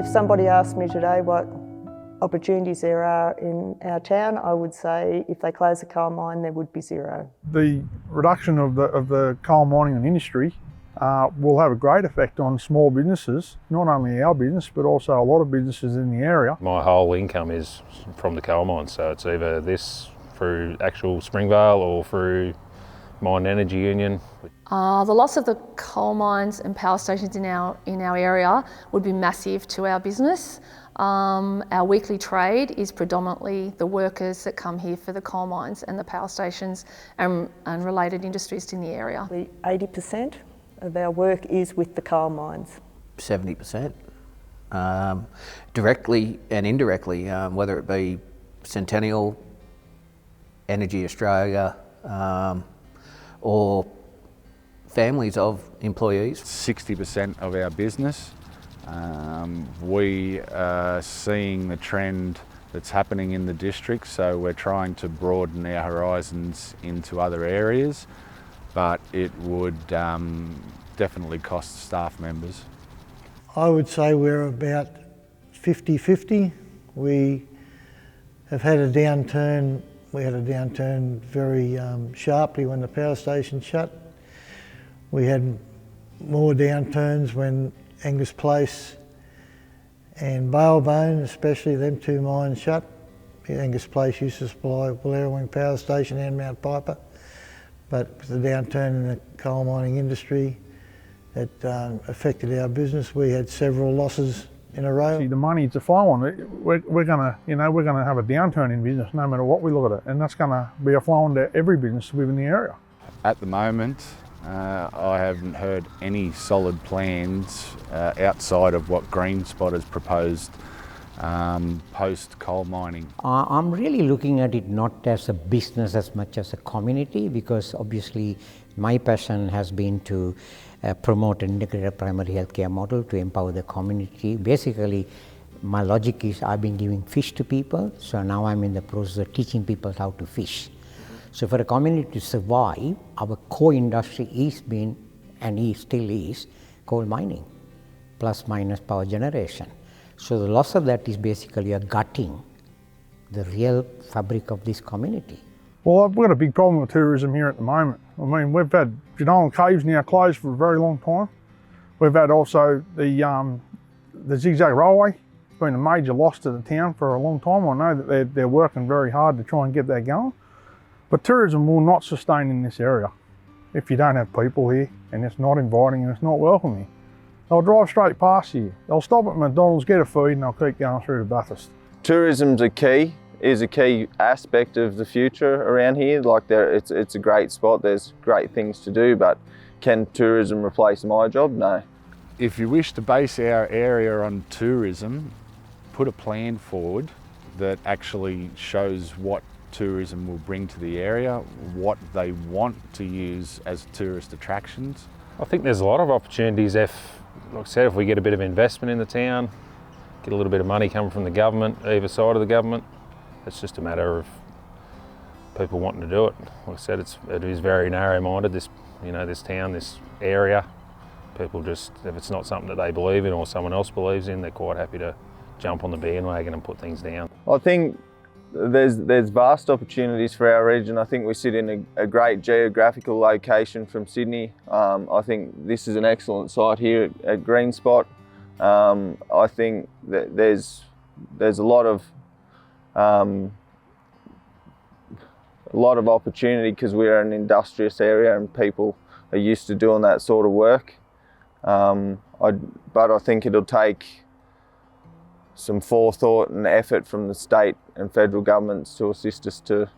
If somebody asked me today what opportunities there are in our town, I would say if they close the coal mine, there would be zero. The reduction of the coal mining and industry will have a great effect on small businesses, not only our business, but also a lot of businesses in the area. My whole income is from the coal mine, so it's either this through actual Springvale or through Mine Energy Union. The loss of the coal mines and power stations in our area would be massive to our business. Our weekly trade is predominantly the workers that come here for the coal mines and the power stations and related industries in the area. 80% of our work is with the coal mines. 70%, directly and indirectly, whether it be Centennial, Energy Australia, or families of employees. 60% of our business. We are seeing the trend that's happening in the district, so we're trying to broaden our horizons into other areas, but it would definitely cost staff members. I would say we're about 50-50. We have had a downturn. We had a downturn very sharply when the power station shut. We had more downturns when Angus Place and Balebone, especially them two mines shut. Angus Place used to supply Wallerawang Power Station and Mount Piper, but with the downturn in the coal mining industry, it affected our business. We had several losses in a row. The money to flow on it, we're gonna have a downturn in business no matter what we look at it, and that's gonna be a flow into every business within the area. At the moment, I haven't heard any solid plans outside of what GreenSpot has proposed post coal mining. I'm really looking at it not as a business as much as a community, because obviously my passion has been to promote an integrated primary healthcare model to empower the community. Basically, my logic is I've been giving fish to people, so now I'm in the process of teaching people how to fish. So for a community to survive, our core industry is been, and still is, coal mining, plus minus power generation. So the loss of that is basically a gutting the real fabric of this community. Well, I've got a big problem with tourism here at the moment. I mean, we've had Genolan Caves now closed for a very long time. We've had also the Zigzag Railway. It's been a major loss to the town for a long time. I know that they're working very hard to try and get that going. But tourism will not sustain in this area if you don't have people here and it's not inviting and it's not welcoming. They'll drive straight past you. They'll stop at McDonald's, get a feed, and they'll keep going through to Bathurst. Tourism's is a key aspect of the future around here. Like it's a great spot, there's great things to do, but can tourism replace my job? No. If you wish to base our area on tourism, put a plan forward that actually shows what tourism will bring to the area, what they want to use as tourist attractions. I think there's a lot of opportunities if, like I said, if we get a bit of investment in the town, get a little bit of money coming from the government, either side of the government. It's just a matter of people wanting to do it. Like I said, it is very narrow-minded, this town, this area. People just, if it's not something that they believe in or someone else believes in, they're quite happy to jump on the bandwagon and put things down. I think there's vast opportunities for our region. I think we sit in a great geographical location from Sydney. I think this is an excellent site here at GreenSpot. I think that there's a lot of opportunity because we're an industrious area and people are used to doing that sort of work. But I think it'll take some forethought and effort from the state and federal governments to assist us to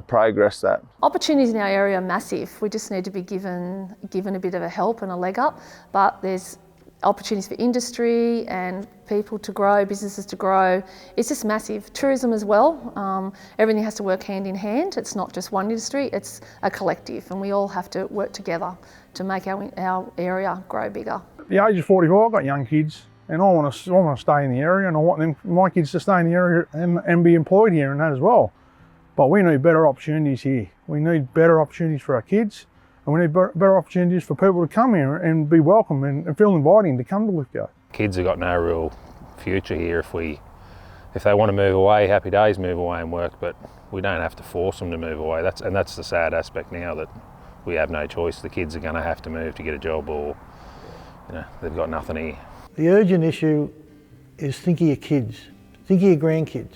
progress that. Opportunities in our area are massive. We just need to be given a bit of a help and a leg up, but there's opportunities for industry and people to grow, businesses to grow. It's just massive. Tourism as well. Everything has to work hand in hand. It's not just one industry, it's a collective, and we all have to work together to make our area grow bigger. At the age of 44, I've got young kids, and I want to stay in the area, and I want my kids to stay in the area and be employed here and that as well. But we need better opportunities here. We need better opportunities for our kids, and we need better opportunities for people to come here and be welcome and feel inviting to come to Lithgow. Kids have got no real future here. If they want to move away, happy days, move away and work, but we don't have to force them to move away. That's the sad aspect now, that we have no choice. The kids are going to have to move to get a job, or they've got nothing here. The urgent issue is think of your kids, think of your grandkids.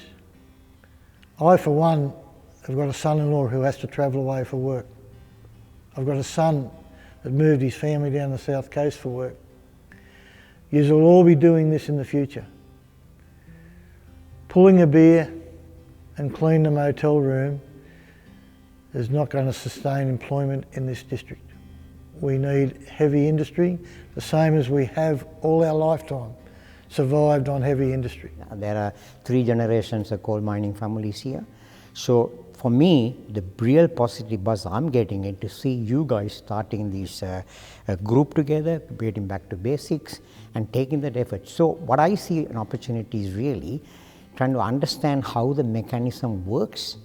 I, for one, have got a son-in-law who has to travel away for work. I've got a son that moved his family down the south coast for work. You will all be doing this in the future. Pulling a beer and cleaning the motel room is not going to sustain employment in this district. We need heavy industry, the same as we have all our lifetime survived on heavy industry. There are 3 generations of coal mining families here. So for me, the real positive buzz I'm getting is to see you guys starting this group together, getting back to basics and taking that effort. So what I see an opportunity is really trying to understand how the mechanism works,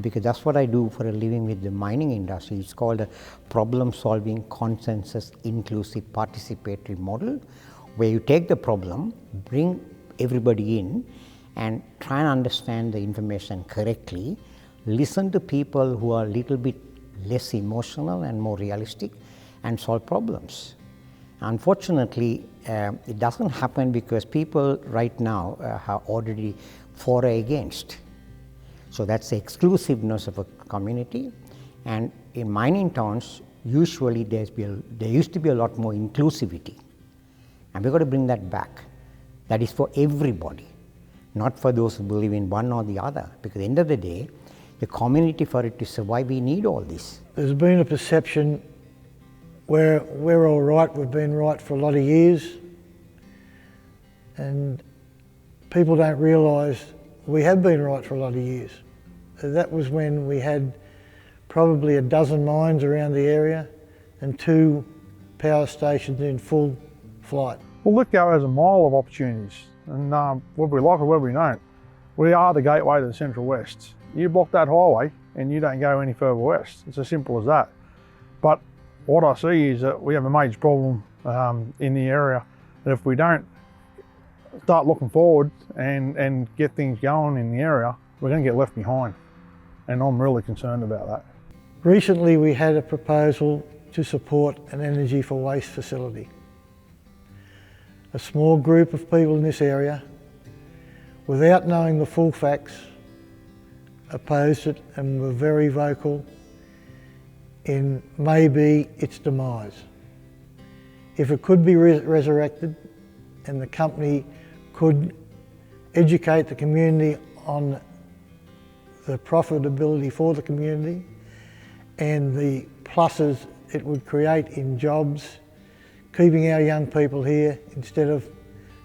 because that's what I do for a living with the mining industry. It's called a problem-solving, consensus, inclusive, participatory model, where you take the problem, bring everybody in, and try and understand the information correctly, listen to people who are a little bit less emotional and more realistic, and solve problems. Unfortunately, it doesn't happen because people right now have already for or against. So that's the exclusiveness of a community. And in mining towns, usually there used to be a lot more inclusivity. And we've got to bring that back. That is for everybody, not for those who believe in one or the other. Because at the end of the day, the community, for it to survive, we need all this. There's been a perception where we're all right, we've been right for a lot of years, and people don't realise we have been right for a lot of years. That was when we had probably a dozen mines around the area and 2 power stations in full flight. Well, Lithgow has a mile of opportunities, and whether we like it or whether we don't, we are the gateway to the Central West. You block that highway and you don't go any further west. It's as simple as that. But what I see is that we have a major problem in the area, that if we don't start looking forward and get things going in the area, we're going to get left behind. And I'm really concerned about that. Recently we had a proposal to support an energy for waste facility. A small group of people in this area, without knowing the full facts, opposed it and were very vocal in maybe its demise. If it could be resurrected and the company could educate the community on the profitability for the community and the pluses it would create in jobs, keeping our young people here instead of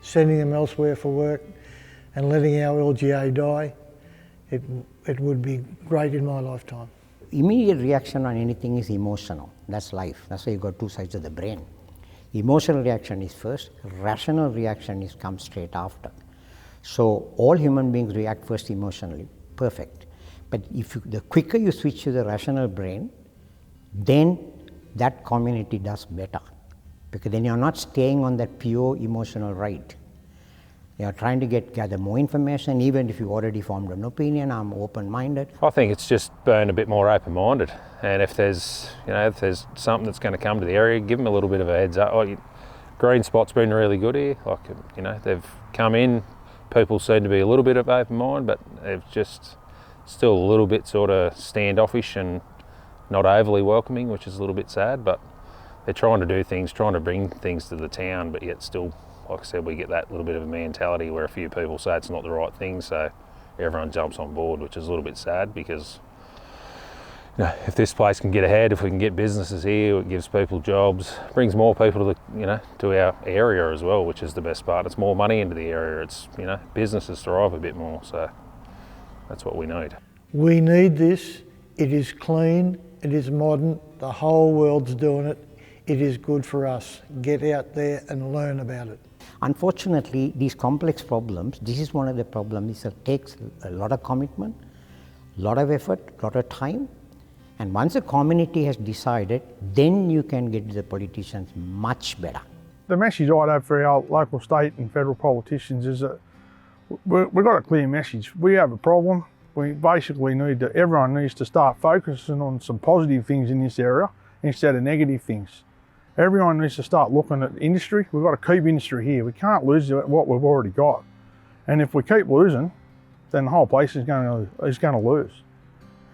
sending them elsewhere for work and letting our LGA die, it would be great in my lifetime. Immediate reaction on anything is emotional. That's life. That's why you've got 2 sides of the brain. Emotional reaction is first, rational reaction comes straight after. So all human beings react first emotionally, perfect. But the quicker you switch to the rational brain, then that community does better. Because then you're not staying on that pure emotional ride. You're trying to gather more information, even if you already formed an opinion. I'm open-minded. I think it's just being a bit more open-minded, and if there's something that's going to come to the area, give them a little bit of a heads up. Green Spot's been really good here. They've come in. People seem to be a little bit of open mind, but they've just still a little bit sort of standoffish and not overly welcoming, which is a little bit sad. But they're trying to do things, trying to bring things to the town, but yet still, like I said, we get that little bit of a mentality where a few people say it's not the right thing, so everyone jumps on board, which is a little bit sad, because if this place can get ahead, if we can get businesses here, it gives people jobs, brings more people to to our area as well, which is the best part. It's more money into the area. It's businesses thrive a bit more, so that's what we need. We need this. It is clean. It is modern. The whole world's doing it. It is good for us. Get out there and learn about it. Unfortunately, these complex problems, this is one of the problems. It takes a lot of commitment, a lot of effort, a lot of time. And once a community has decided, then you can get to the politicians much better. The message I'd have for our local, state and federal politicians is that we've got a clear message. We have a problem. We basically everyone needs to start focusing on some positive things in this area instead of negative things. Everyone needs to start looking at industry. We've got to keep industry here. We can't lose what we've already got. And if we keep losing, then the whole place is going to lose.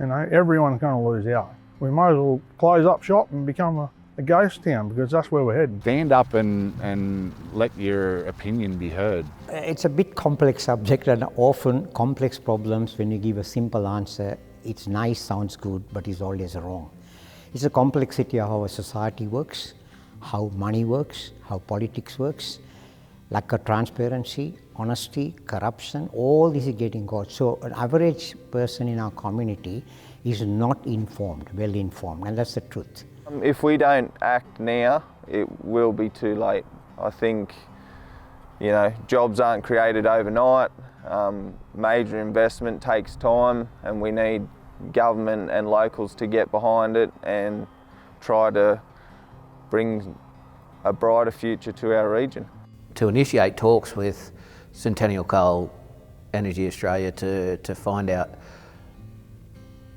You know, everyone's going to lose out. We might as well close up shop and become a ghost town, because that's where we're heading. Stand up and let your opinion be heard. It's a bit complex subject, and often complex problems, when you give a simple answer, it's nice, sounds good, but it's always wrong. It's a complexity of how a society works, how money works, how politics works, lack of transparency, honesty, corruption, all this is getting caught. So an average person in our community is not informed, well informed, and that's the truth. If we don't act now, it will be too late. I think, you know, jobs aren't created overnight. Major investment takes time, and we need government and locals to get behind it and try to bring a brighter future to our region. To initiate talks with Centennial Coal Energy Australia to find out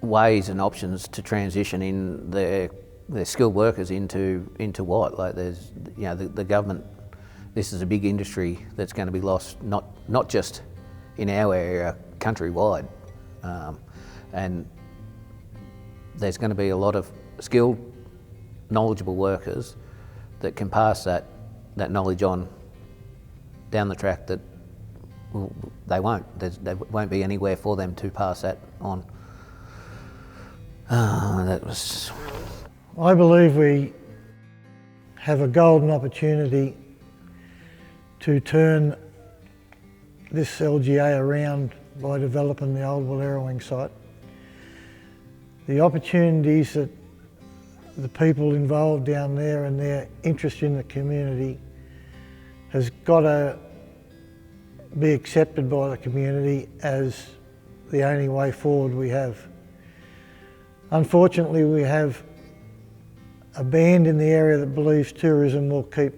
ways and options to transition in their skilled workers into what? Like there's, you know, the government, this is a big industry that's going to be lost, not just in our area, countrywide. And there's going to be a lot of skilled, knowledgeable workers that can pass that knowledge on down the track that they won't. There won't be anywhere for them to pass that on. I believe we have a golden opportunity to turn this LGA around by developing the old Wallerawang site. The opportunities that the people involved down there and their interest in the community has got to be accepted by the community as the only way forward we have. Unfortunately, we have a band in the area that believes tourism will keep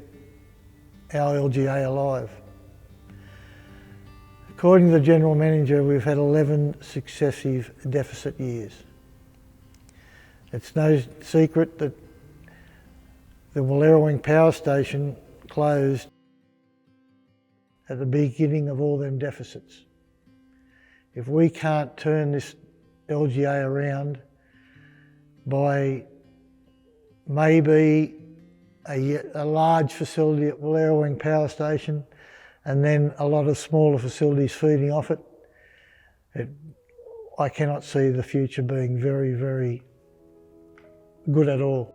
our LGA alive. According to the General Manager, we've had 11 successive deficit years. It's no secret that the Wallerawang power station closed at the beginning of all them deficits. If we can't turn this LGA around by maybe a large facility at Wallerawang power station and then a lot of smaller facilities feeding off it, I cannot see the future being very, very good at all.